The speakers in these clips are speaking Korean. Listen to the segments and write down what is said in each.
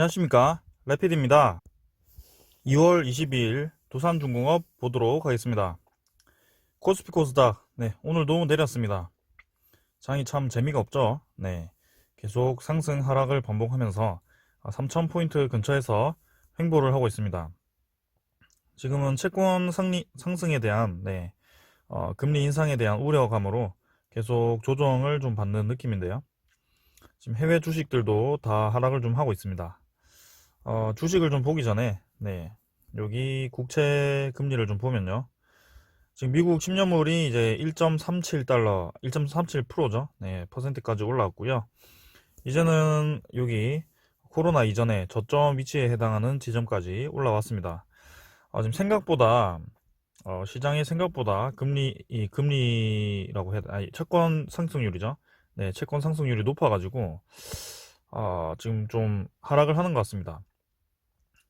안녕하십니까, 레피드입니다. 2월 22일 두산중공업 보도록 하겠습니다. 코스피 코스닥, 오늘도 내렸습니다. 장이 참 재미가 없죠. 계속 상승 하락을 반복하면서 3000포인트 근처에서 횡보를 하고 있습니다. 지금은 채권 상승에 대한 금리 인상에 대한 우려감으로 계속 조정을 좀 받는 느낌인데요. 지금 해외 주식들도 다 하락을 좀 하고 있습니다. 주식을 좀 보기 전에, 여기 국채 금리를 좀 보면요. 지금 미국 10년물이 이제 1.37달러, 1.37%죠. 퍼센트까지 올라왔고요. 이제는 여기 코로나 이전에 저점 위치에 해당하는 지점까지 올라왔습니다. 지금 생각보다, 시장의 생각보다 금리라고 아니, 채권 상승률이죠. 채권 상승률이 높아가지고, 지금 좀 하락을 하는 것 같습니다.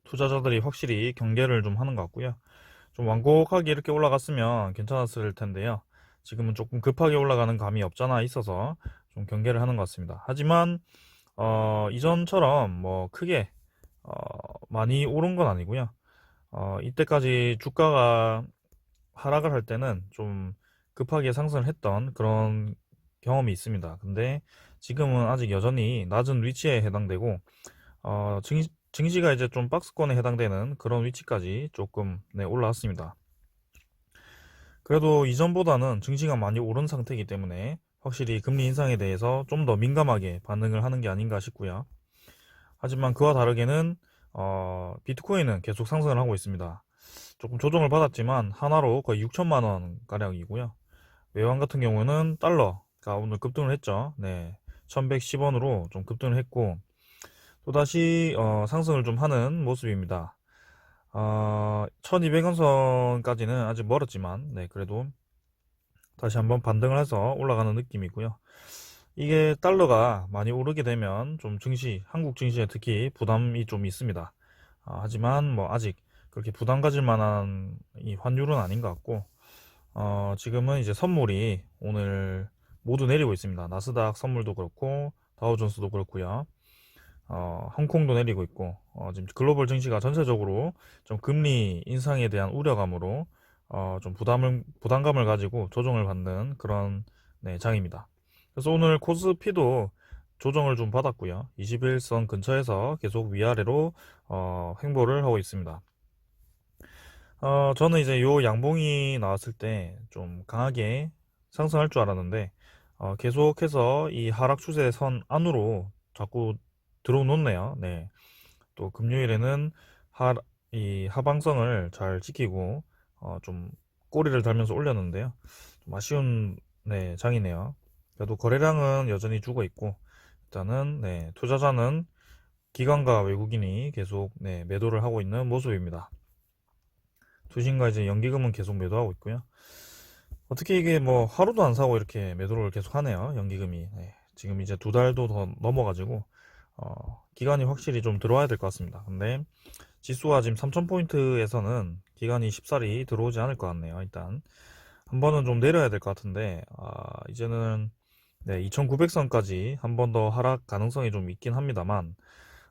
투자자들이 확실히 경계를 좀 하는 것 같고요. 좀 완곡하게 이렇게 올라갔으면 괜찮았을 텐데요. 지금은 조금 급하게 올라가는 감이 없잖아 있어서 좀 경계를 하는 것 같습니다. 하지만 이전처럼 뭐 크게 많이 오른 건 아니고요. 이때까지 주가가 하락을 할 때는 좀 급하게 상승을 했던 그런 경험이 있습니다. 근데 지금은 아직 여전히 낮은 위치에 해당되고 증시가 이제 좀 박스권에 해당되는 그런 위치까지 조금 올라왔습니다. 그래도 이전보다는 증시가 많이 오른 상태이기 때문에 확실히 금리 인상에 대해서 좀 더 민감하게 반응을 하는 게 아닌가 싶고요. 하지만 그와 다르게는 비트코인은 계속 상승을 하고 있습니다. 조금 조정을 받았지만 하나로 거의 6천만 원 가량이고요. 외환 같은 경우는 달러가 오늘 급등을 했죠. 1110원으로 좀 급등을 했고 또다시 상승을 좀 하는 모습입니다. 1200원 선까지는 아직 멀었지만 그래도 다시 한번 반등을 해서 올라가는 느낌이고요. 이게 달러가 많이 오르게 되면 좀 한국 증시에 특히 부담이 좀 있습니다. 하지만 뭐 아직 그렇게 부담 가질 만한 이 환율은 아닌 것 같고 지금은 이제 선물이 오늘 모두 내리고 있습니다. 나스닥 선물도 그렇고 다우존스도 그렇고요. 홍콩도 내리고 있고 지금 글로벌 증시가 전체적으로 좀 금리 인상에 대한 우려감으로 좀 부담감을 가지고 조정을 받는 그런 장입니다. 그래서 오늘 코스피도 조정을 좀 받았고요. 21선 근처에서 계속 위아래로 횡보를 하고 있습니다. 저는 이제 요 양봉이 나왔을 때 좀 강하게 상승할 줄 알았는데 계속해서 이 하락 추세선 안으로 자꾸 들어놓네요. 또 금요일에는 이 하방성을 잘 지키고 좀 꼬리를 달면서 올렸는데요. 좀 아쉬운 장이네요. 그래도 거래량은 여전히 죽어 있고 일단은 투자자는 기관과 외국인이 계속 매도를 하고 있는 모습입니다. 투신과 이제 연기금은 계속 매도하고 있고요. 어떻게 이게 뭐 하루도 안 사고 이렇게 매도를 계속 하네요. 연기금이. 지금 이제 2달도 더 넘어가지고 기간이 확실히 좀 들어와야 될 것 같습니다. 근데 지수가 지금 3000포인트에서는 기간이 쉽사리 들어오지 않을 것 같네요. 일단 한 번은 좀 내려야 될 것 같은데 이제는 2900선까지 한 번 더 하락 가능성이 좀 있긴 합니다만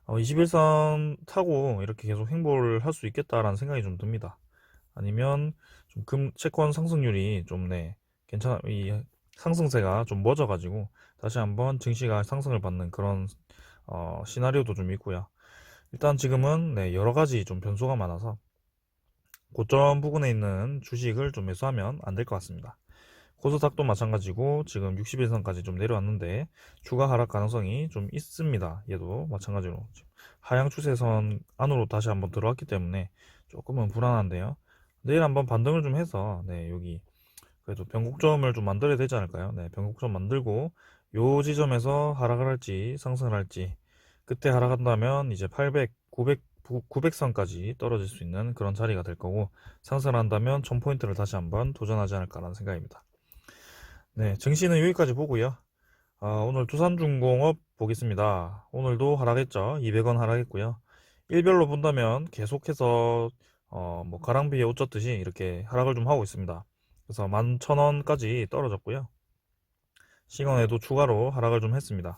21선 타고 이렇게 계속 횡보를 할 수 있겠다라는 생각이 좀 듭니다. 아니면 좀 채권 상승률이 좀 괜찮아 이 상승세가 좀 멎어가지고 다시 한번 증시가 상승을 받는 그런 시나리오도 좀 있고요. 일단 지금은 여러 가지 좀 변수가 많아서 고점 부근에 있는 주식을 좀 매수하면 안 될 것 같습니다. 코스닥도 마찬가지고 지금 61선까지 좀 내려왔는데 추가 하락 가능성이 좀 있습니다. 얘도 마찬가지로 하향 추세선 안으로 다시 한번 들어왔기 때문에 조금은 불안한데요. 내일 한번 반등을 좀 해서 여기 그래도 변곡점을 좀 만들어야 되지 않을까요? 변곡점 만들고 요 지점에서 하락을 할지 상승을 할지 그때 하락한다면 이제 800, 900선까지 떨어질 수 있는 그런 자리가 될 거고 상승을 한다면 1000포인트를 다시 한번 도전하지 않을까라는 생각입니다. 증시는 여기까지 보고요. 오늘 두산중공업 보겠습니다. 오늘도 하락했죠. 200원 하락했고요. 일별로 본다면 계속해서 뭐 가랑비에 옷 젖듯이 이렇게 하락을 좀 하고 있습니다. 그래서 11,000원까지 떨어졌고요. 시간에도 추가로 하락을 좀 했습니다.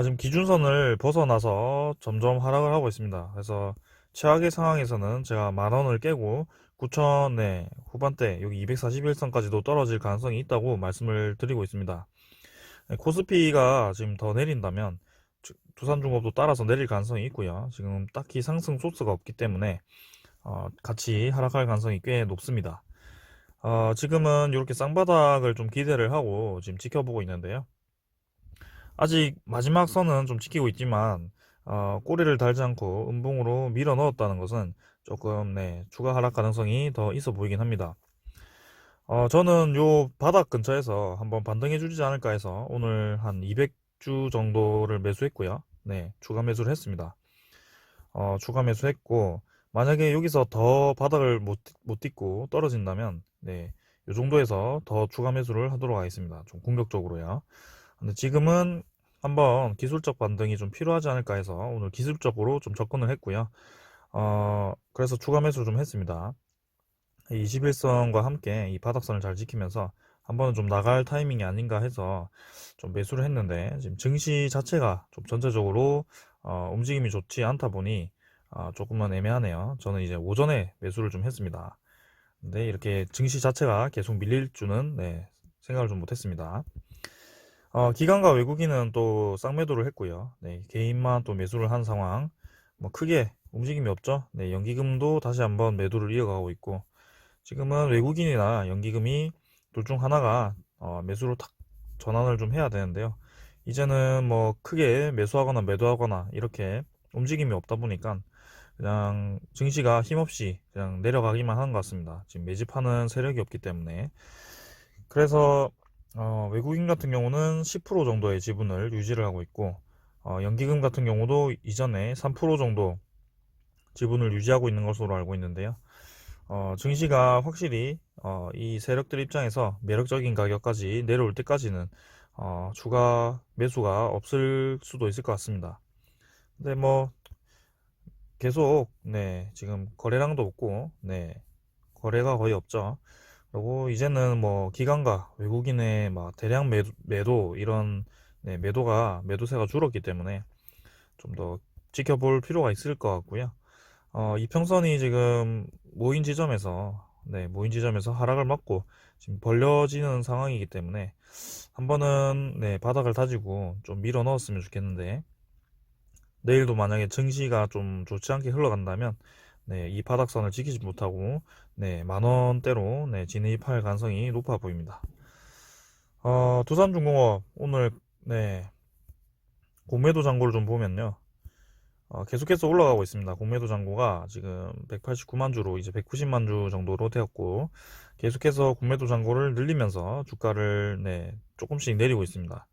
지금 기준선을 벗어나서 점점 하락을 하고 있습니다. 그래서 최악의 상황에서는 제가 10,000원을 깨고 9,000, 네, 후반대 여기 241선까지도 떨어질 가능성이 있다고 말씀을 드리고 있습니다. 네, 코스피가 지금 더 내린다면 두산중업도 따라서 내릴 가능성이 있고요. 지금 딱히 상승 소스가 없기 때문에 같이 하락할 가능성이 꽤 높습니다. 지금은 이렇게 쌍바닥을 좀 기대를 하고 지금 지켜보고 있는데요. 아직 마지막 선은 좀 지키고 있지만 꼬리를 달지 않고 음봉으로 밀어 넣었다는 것은 조금 네, 추가 하락 가능성이 더 있어 보이긴 합니다. 저는 요 바닥 근처에서 한번 반등해 주지 않을까 해서 오늘 한 200주 정도를 매수했고요. 네, 추가 매수를 했습니다. 추가 매수했고 만약에 여기서 더 바닥을 못 딛고 떨어진다면 네, 요 정도에서 더 추가 매수를 하도록 하겠습니다. 좀 공격적으로요. 근데 지금은 한번 기술적 반등이 좀 필요하지 않을까 해서 오늘 기술적으로 좀 접근을 했고요. 그래서 추가 매수를 좀 했습니다. 21선과 함께 이 바닥선을 잘 지키면서 한 번은 좀 나갈 타이밍이 아닌가 해서 좀 매수를 했는데 지금 증시 자체가 좀 전체적으로 움직임이 좋지 않다 보니 조금은 애매하네요. 저는 이제 오전에 매수를 좀 했습니다. 근데 이렇게 증시 자체가 계속 밀릴 줄은 네, 생각을 좀 못했습니다. 기관과 외국인은 또 쌍매도를 했고요. 네, 개인만 또 매수를 한 상황. 뭐 크게 움직임이 없죠. 네, 연기금도 다시 한번 매도를 이어가고 있고 지금은 외국인이나 연기금이 둘 중 하나가 매수로 탁 전환을 좀 해야 되는데요. 이제는 뭐 크게 매수하거나 매도하거나 이렇게 움직임이 없다 보니까 그냥 증시가 힘없이 그냥 내려가기만 하는 것 같습니다. 지금 매집하는 세력이 없기 때문에. 그래서 외국인 같은 경우는 10% 정도의 지분을 유지를 하고 있고 연기금 같은 경우도 이전에 3% 정도 지분을 유지하고 있는 것으로 알고 있는데요. 증시가 확실히 이 세력들 입장에서 매력적인 가격까지 내려올 때까지는 추가 매수가 없을 수도 있을 것 같습니다. 근데 뭐 계속 네 지금 거래량도 없고 네 거래가 거의 없죠. 그리고 이제는 뭐 기관과 외국인의 막 대량 매도 이런 네, 매도세가 줄었기 때문에 좀 더 지켜볼 필요가 있을 것 같고요. 이평선이 지금 모인 지점에서 하락을 맞고 지금 벌려지는 상황이기 때문에 한 번은 네, 바닥을 다지고 좀 밀어 넣었으면 좋겠는데 내일도 만약에 증시가 좀 좋지 않게 흘러간다면 네, 이 바닥선을 지키지 못하고 네, 10,000원대로 네, 진입할 가능성이 높아 보입니다. 두산중공업 오늘 네, 공매도 잔고를 좀 보면요. 계속해서 올라가고 있습니다. 공매도 잔고가 지금 189만 주로 이제 190만 주 정도로 되었고 계속해서 공매도 잔고를 늘리면서 주가를 네, 조금씩 내리고 있습니다.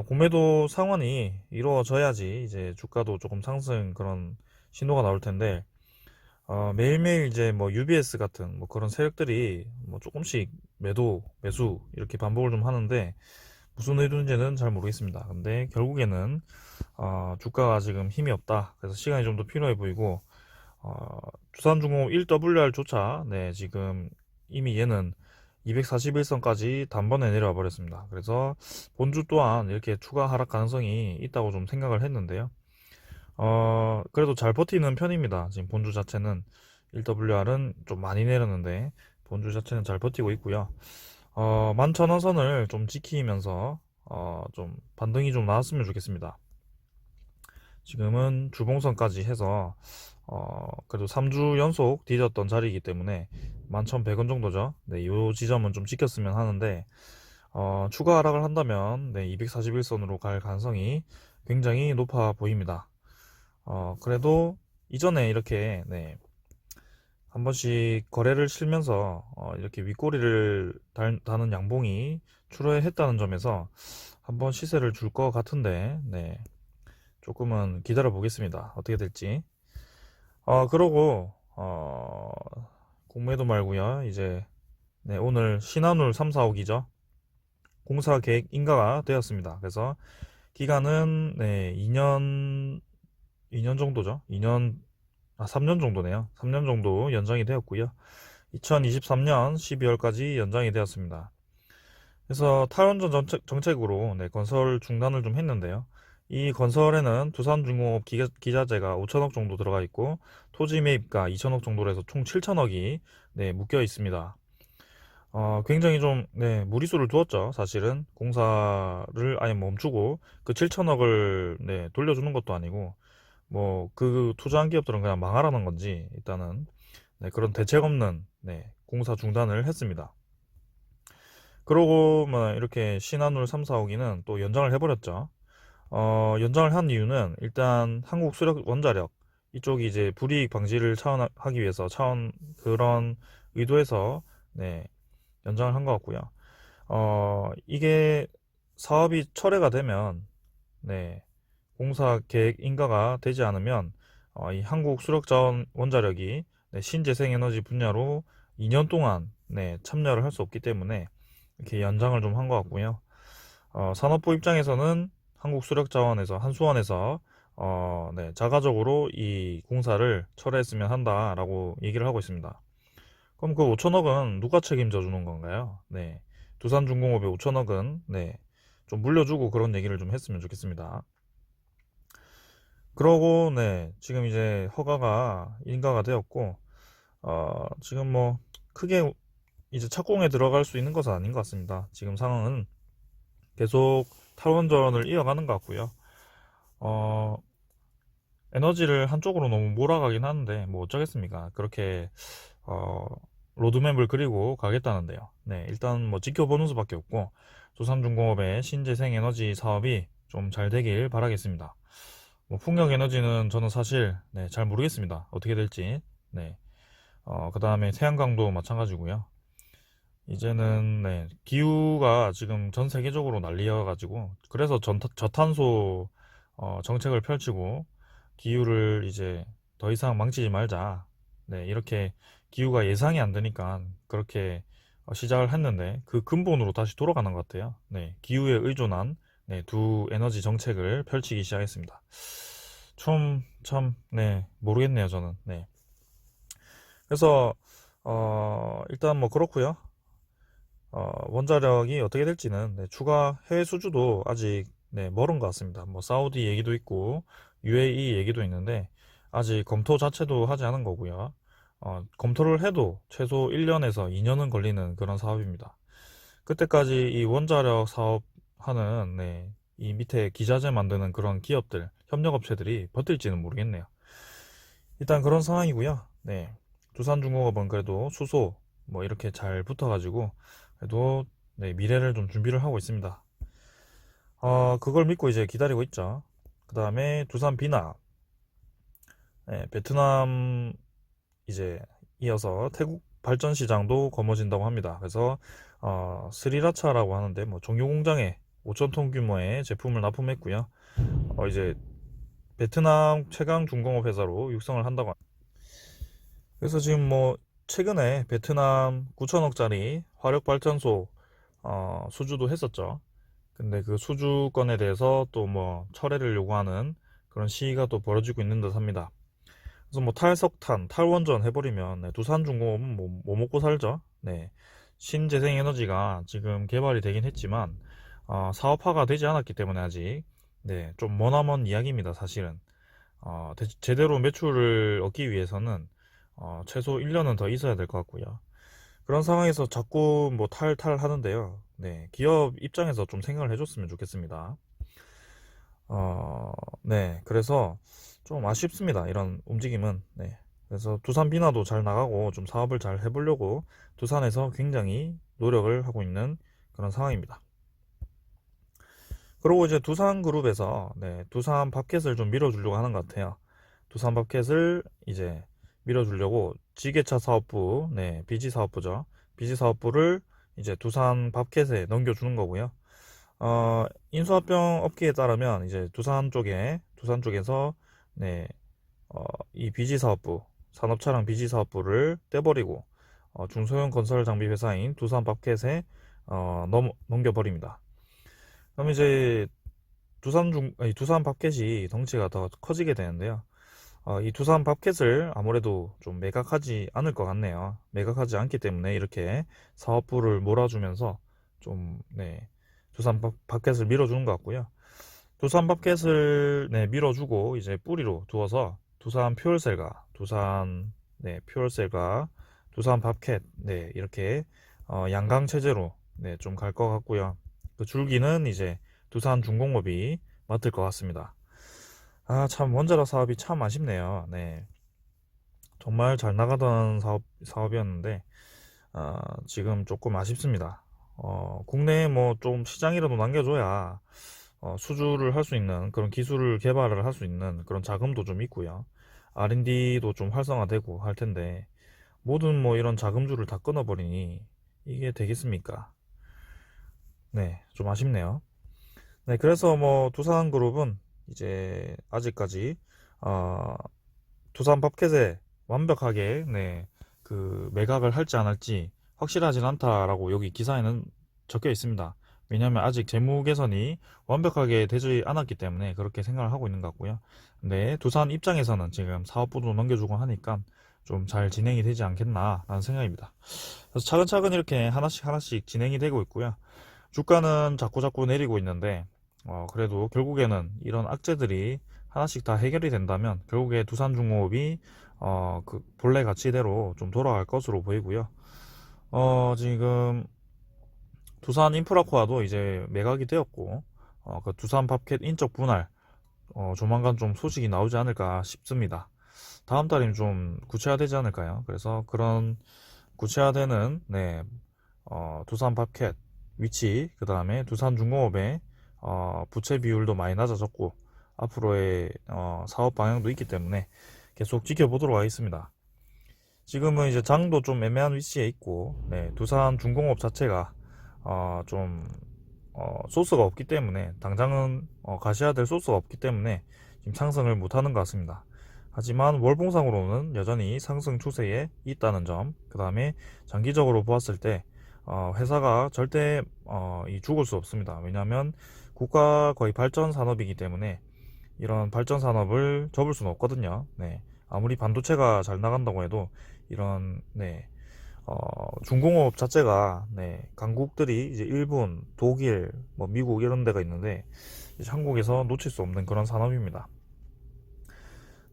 공매도 상환이 이루어져야지 이제 주가도 조금 상승 그런 신호가 나올 텐데 매일매일 이제 뭐 UBS 같은 뭐 그런 세력들이 뭐 조금씩 매수 이렇게 반복을 좀 하는데 무슨 의도인지는 잘 모르겠습니다. 근데 결국에는 주가가 지금 힘이 없다. 그래서 시간이 좀 더 필요해 보이고 두산중공 1WR조차 네, 지금 이미 얘는 241선까지 단번에 내려와 버렸습니다. 그래서 본주 또한 이렇게 추가 하락 가능성이 있다고 좀 생각을 했는데요. 그래도 잘 버티는 편입니다. 지금 본주 자체는 1WR은 좀 많이 내렸는데 본주 자체는 잘 버티고 있고요. 11,000원 선을 좀 지키면서 좀 반등이 좀 나왔으면 좋겠습니다. 지금은 주봉선까지 해서 그래도 3주 연속 뒤졌던 자리이기 때문에 11,100원 정도죠. 네, 이 지점은 좀 지켰으면 하는데 추가 하락을 한다면 네, 241선으로 갈 가능성이 굉장히 높아 보입니다. 그래도 이전에 이렇게 네, 한 번씩 거래를 실면서 이렇게 윗꼬리를 다는 양봉이 출회했다는 점에서 한번 시세를 줄 것 같은데 네, 조금은 기다려 보겠습니다. 어떻게 될지. 그러고 공매도 말고요. 이제 네, 오늘 신한울 3, 4호기죠. 공사 계획 인가가 되었습니다. 그래서 기간은 네, 2년 정도죠. 3년 정도네요. 3년 정도 연장이 되었고요. 2023년 12월까지 연장이 되었습니다. 그래서 탈원전 정책으로 네, 건설 중단을 좀 했는데요. 이 건설에는 두산중공업 기자재가 5천억 정도 들어가 있고 토지 매입가 2천억 정도로 해서 총 7천억이 네, 묶여 있습니다. 굉장히 좀 네, 무리수를 두었죠. 사실은 공사를 아예 멈추고 그 7천억을 네, 돌려주는 것도 아니고 뭐 그 투자한 기업들은 그냥 망하라는 건지 일단은 네, 그런 대책 없는 네, 공사 중단을 했습니다. 그러고 뭐 이렇게 신한울 3, 4호기는 또 연장을 해버렸죠. 연장을 한 이유는 일단 한국 수력 원자력 이쪽이 이제 불이익 방지를 하기 위해서 그런 의도에서 네, 연장을 한 것 같고요. 이게 사업이 철회가 되면 네, 공사 계획 인가가 되지 않으면 이 한국 수력자원 원자력이 네, 신재생에너지 분야로 2년 동안 네, 참여를 할 수 없기 때문에 이렇게 연장을 좀 한 것 같고요. 산업부 입장에서는 한국수력자원에서 한수원에서 네, 자가적으로 이 공사를 철회했으면 한다라고 얘기를 하고 있습니다. 그럼 그 5천억은 누가 책임져 주는 건가요? 네, 두산중공업의 5천억은 네, 좀 물려주고 그런 얘기를 좀 했으면 좋겠습니다. 그러고 네, 지금 이제 허가가 인가가 되었고 지금 뭐 크게 이제 착공에 들어갈 수 있는 것은 아닌 것 같습니다. 지금 상황은 계속 탈원전을 이어가는 것 같고요. 어, 에너지를 한쪽으로 너무 몰아가긴 하는데 뭐 어쩌겠습니까? 그렇게 어, 로드맵을 그리고 가겠다는데요. 네, 일단 뭐 지켜보는 수밖에 없고 조삼중공업의 신재생 에너지 사업이 좀 잘 되길 바라겠습니다. 뭐 풍력 에너지는 저는 사실 네, 잘 모르겠습니다. 어떻게 될지. 네. 그 다음에 태양광도 마찬가지고요. 이제는 네, 기후가 지금 전 세계적으로 난리여가지고 그래서 저탄소 정책을 펼치고 기후를 이제 더 이상 망치지 말자. 네, 이렇게 기후가 예상이 안 되니까 그렇게 시작을 했는데 그 근본으로 다시 돌아가는 것 같아요. 네, 기후에 의존한 네, 두 에너지 정책을 펼치기 시작했습니다. 참, 네, 모르겠네요, 저는. 네. 그래서 일단 뭐 그렇고요. 원자력이 어떻게 될지는 네, 추가 해외 수주도 아직 네, 멀은 것 같습니다. 뭐 사우디 얘기도 있고 UAE 얘기도 있는데 아직 검토 자체도 하지 않은 거고요. 검토를 해도 최소 1년에서 2년은 걸리는 그런 사업입니다. 그때까지 이 원자력 사업하는 네, 이 밑에 기자재 만드는 그런 기업들, 협력업체들이 버틸지는 모르겠네요. 일단 그런 상황이고요. 네. 두산중공업은 그래도 수소 뭐 이렇게 잘 붙어가지고 그래도 네, 미래를 좀 준비를 하고 있습니다. 그걸 믿고 이제 기다리고 있죠. 그 다음에 두산 비나 네, 베트남 이제 이어서 태국 발전 시장도 거머쥔다고 합니다. 그래서 스리라차라고 하는데 뭐 정유 공장에 5천 톤 규모의 제품을 납품했고요. 이제 베트남 최강 중공업 회사로 육성을 한다고 합니다. 그래서 지금 뭐 최근에 베트남 9천억짜리 화력발전소 수주도 했었죠. 근데 그 수주건에 대해서 또 뭐 철회를 요구하는 그런 시위가 또 벌어지고 있는 듯 합니다. 그래서 뭐 탈석탄, 탈원전 해버리면 네, 두산중공업은 뭐 먹고 살죠. 네. 신재생에너지가 지금 개발이 되긴 했지만 사업화가 되지 않았기 때문에 아직 네, 좀 머나먼 이야기입니다, 사실은. 제대로 매출을 얻기 위해서는 최소 1년은 더 있어야 될 것 같고요. 그런 상황에서 자꾸 뭐 탈탈 하는데요. 네, 기업 입장에서 좀 생각을 해줬으면 좋겠습니다. 어, 네, 그래서 좀 아쉽습니다. 이런 움직임은. 네. 그래서 두산 비나도 잘 나가고 좀 사업을 잘 해보려고 두산에서 굉장히 노력을 하고 있는 그런 상황입니다. 그리고 이제 두산그룹에서 네, 두산 밥켓을 좀 밀어주려고 하는 것 같아요. 두산 밥켓을 이제 밀어주려고 지게차 사업부, 네, 비지 사업부죠. 비지 사업부를 이제 두산 밥켓에 넘겨주는 거고요. 인수합병 업계에 따르면 이제 두산 쪽에서 네, 이 비지 사업부, 산업차량 비지 사업부를 떼버리고 중소형 건설 장비 회사인 두산 밥켓에 넘겨버립니다. 그럼 이제 두산 밥켓이 덩치가 더 커지게 되는데요. 이 두산 밥켓을 아무래도 좀 매각하지 않을 것 같네요. 매각하지 않기 때문에 이렇게 사업부를 몰아주면서 좀, 네, 두산 밥켓을 밀어주는 것 같고요. 두산밥켓을 네, 밀어주고 이제 뿌리로 두어서 두산 퓨얼셀과 두산 네, 퓨얼셀과 두산 밥켓 네, 이렇게 양강 체제로 네, 좀 갈 것 같고요. 그 줄기는 이제 두산 중공업이 맡을 것 같습니다. 아, 참 원자력 사업이 참 아쉽네요. 네. 정말 잘 나가던 사업이었는데 지금 조금 아쉽습니다. 국내에 뭐 좀 시장이라도 남겨줘야 수주를 할 수 있는 그런 기술을 개발을 할 수 있는 그런 자금도 좀 있고요. R&D도 좀 활성화되고 할 텐데 모든 뭐 이런 자금줄을 다 끊어버리니 이게 되겠습니까? 네, 좀 아쉽네요. 네, 그래서 뭐 두산그룹은 이제 아직까지 어, 두산 밥켓에 완벽하게 네, 그 매각을 할지 안 할지 확실하진 않다라고 여기 기사에는 적혀 있습니다. 왜냐하면 아직 재무 개선이 완벽하게 되지 않았기 때문에 그렇게 생각을 하고 있는 것 같고요. 근데 두산 입장에서는 지금 사업부도 넘겨주고 하니까 좀 잘 진행이 되지 않겠나라는 생각입니다. 그래서 차근차근 이렇게 하나씩 하나씩 진행이 되고 있고요. 주가는 자꾸자꾸 내리고 있는데 그래도 결국에는 이런 악재들이 하나씩 다 해결이 된다면 결국에 두산중공업이 그 본래 가치대로 좀 돌아갈 것으로 보이고요. 지금 두산 인프라코아도 이제 매각이 되었고 그 두산 밥켓 인적 분할 조만간 좀 소식이 나오지 않을까 싶습니다. 다음 달이면 좀 구체화되지 않을까요? 그래서 그런 구체화되는 네, 두산 밥켓 위치, 그 다음에 두산중공업의 부채 비율도 많이 낮아졌고 앞으로의 사업 방향도 있기 때문에 계속 지켜보도록 하겠습니다. 지금은 이제 장도 좀 애매한 위치에 있고 네, 두산중공업 자체가 좀 소스가 없기 때문에 당장은 가셔야 될 소스가 없기 때문에 지금 상승을 못하는 것 같습니다. 하지만 월봉상으로는 여전히 상승 추세에 있다는 점, 그 다음에 장기적으로 보았을 때 회사가 절대 죽을 수 없습니다. 왜냐하면 국가 거의 발전 산업이기 때문에 이런 발전 산업을 접을 수는 없거든요. 네. 아무리 반도체가 잘 나간다고 해도 이런 네, 중공업 자체가 네, 강국들이 이제 일본, 독일, 뭐 미국 이런 데가 있는데 이제 한국에서 놓칠 수 없는 그런 산업입니다.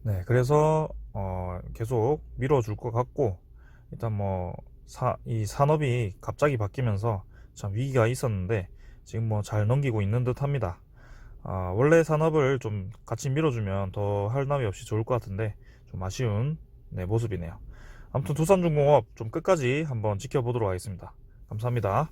네, 그래서 계속 밀어줄 것 같고 일단 뭐 이 산업이 갑자기 바뀌면서 참 위기가 있었는데 지금 뭐 잘 넘기고 있는 듯합니다. 원래 산업을 좀 같이 밀어주면 더 할 나위 없이 좋을 것 같은데 좀 아쉬운 네, 모습이네요. 아무튼 두산중공업 좀 끝까지 한번 지켜보도록 하겠습니다. 감사합니다.